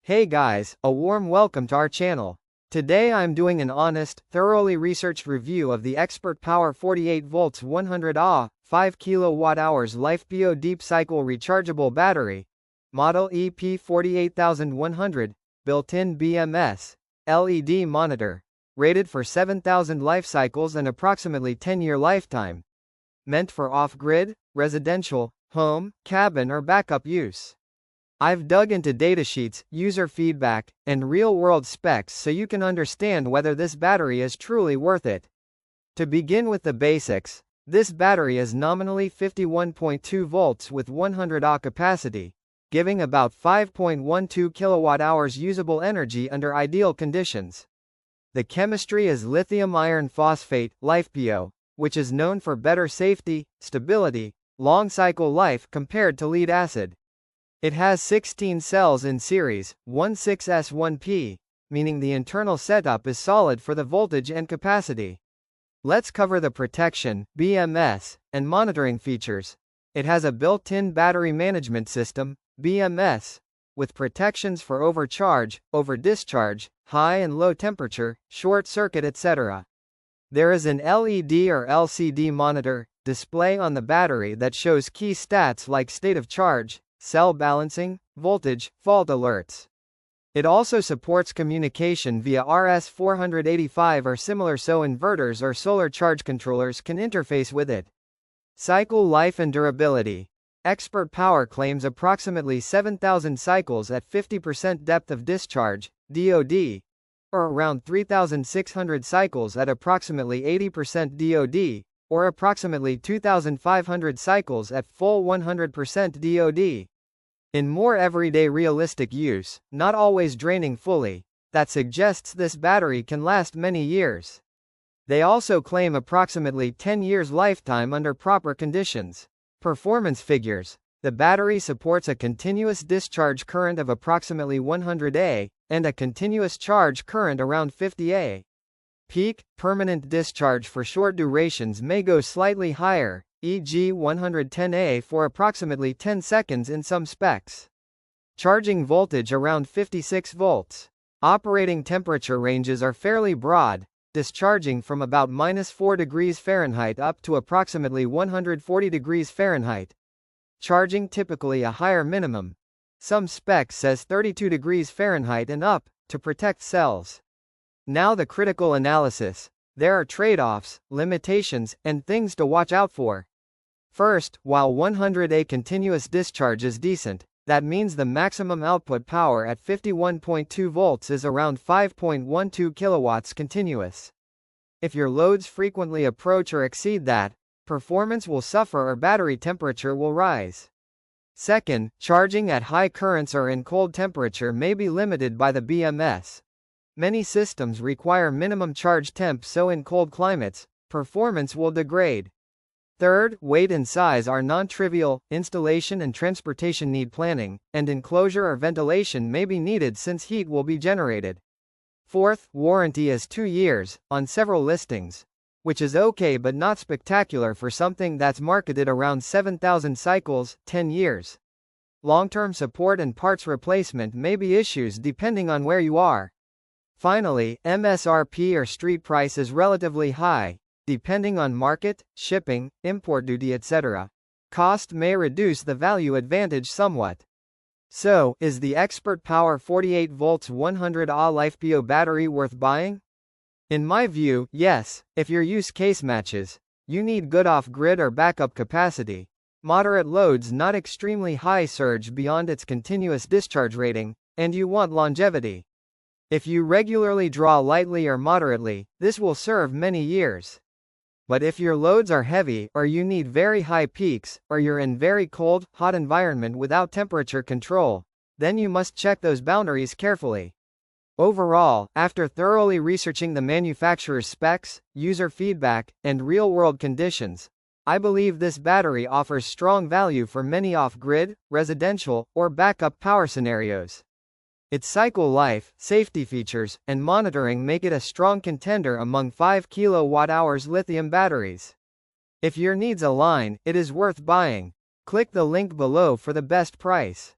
Hey guys, a warm welcome to our channel. Today I'm doing an honest, thoroughly researched review of the ExpertPower 48V 100Ah 5 kWh LiFePO Deep Cycle Rechargeable Battery, model EP48100, built-in BMS, LED monitor, rated for 7,000 life cycles and approximately 10-year lifetime. Meant for off-grid, residential, home, cabin or backup use. I've dug into datasheets, user feedback, and real-world specs so you can understand whether this battery is truly worth it. To begin with the basics, this battery is nominally 51.2 volts with 100Ah capacity, giving about 5.12 kWh usable energy under ideal conditions. The chemistry is lithium iron phosphate, LiFePO, which is known for better safety, stability, long cycle life compared to lead acid. It has 16 cells in series, 16S1P, meaning the internal setup is solid for the voltage and capacity. Let's cover the protection, BMS, and monitoring features. It has a built-in battery management system, BMS, with protections for overcharge, overdischarge, high and low temperature, short circuit, etc. There is an LED or LCD monitor display on the battery that shows key stats like state of charge, cell balancing, voltage, fault alerts. It also supports communication via RS-485 or similar, so inverters or solar charge controllers can interface with it. Cycle life and durability. ExpertPower claims approximately 7,000 cycles at 50% depth of discharge, DOD, or around 3,600 cycles at approximately 80% DOD, or approximately 2,500 cycles at full 100% DOD. In more everyday realistic use, not always draining fully, that suggests this battery can last many years. They also claim approximately 10 years lifetime under proper conditions. Performance figures. The battery supports a continuous discharge current of approximately 100A, and a continuous charge current around 50A. Peak, permanent discharge for short durations may go slightly higher, e.g. 110A for approximately 10 seconds in some specs. Charging voltage around 56 volts. Operating temperature ranges are fairly broad, discharging from about -4 degrees Fahrenheit up to approximately 140 degrees Fahrenheit. Charging typically a higher minimum. Some specs says 32 degrees Fahrenheit and up, to protect cells. Now the critical analysis. There are trade-offs, limitations, and things to watch out for. First, while 100A continuous discharge is decent, that means the maximum output power at 51.2 volts is around 5.12 kilowatts continuous. If your loads frequently approach or exceed that, performance will suffer or battery temperature will rise. Second, charging at high currents or in cold temperature may be limited by the BMS. Many systems require minimum charge temps, so in cold climates, performance will degrade. Third, weight and size are non-trivial, installation and transportation need planning, and enclosure or ventilation may be needed since heat will be generated. Fourth, warranty is 2 years, on several listings, which is okay but not spectacular for something that's marketed around 7,000 cycles, 10 years. Long-term support and parts replacement may be issues depending on where you are. Finally, MSRP or street price is relatively high, depending on market, shipping, import duty, etc. Cost may reduce the value advantage somewhat. So, is the ExpertPower 48V 100Ah LiFePO battery worth buying? In my view, yes, if your use case matches. You need good off-grid or backup capacity, moderate loads, not extremely high surge beyond its continuous discharge rating, and you want longevity. If you regularly draw lightly or moderately, this will serve many years. But if your loads are heavy, or you need very high peaks, or you're in very cold, hot environment without temperature control, then you must check those boundaries carefully. Overall, after thoroughly researching the manufacturer's specs, user feedback, and real-world conditions, I believe this battery offers strong value for many off-grid, residential, or backup power scenarios. Its cycle life, safety features, and monitoring make it a strong contender among 5 kWh lithium batteries. If your needs align, it is worth buying. Click the link below for the best price.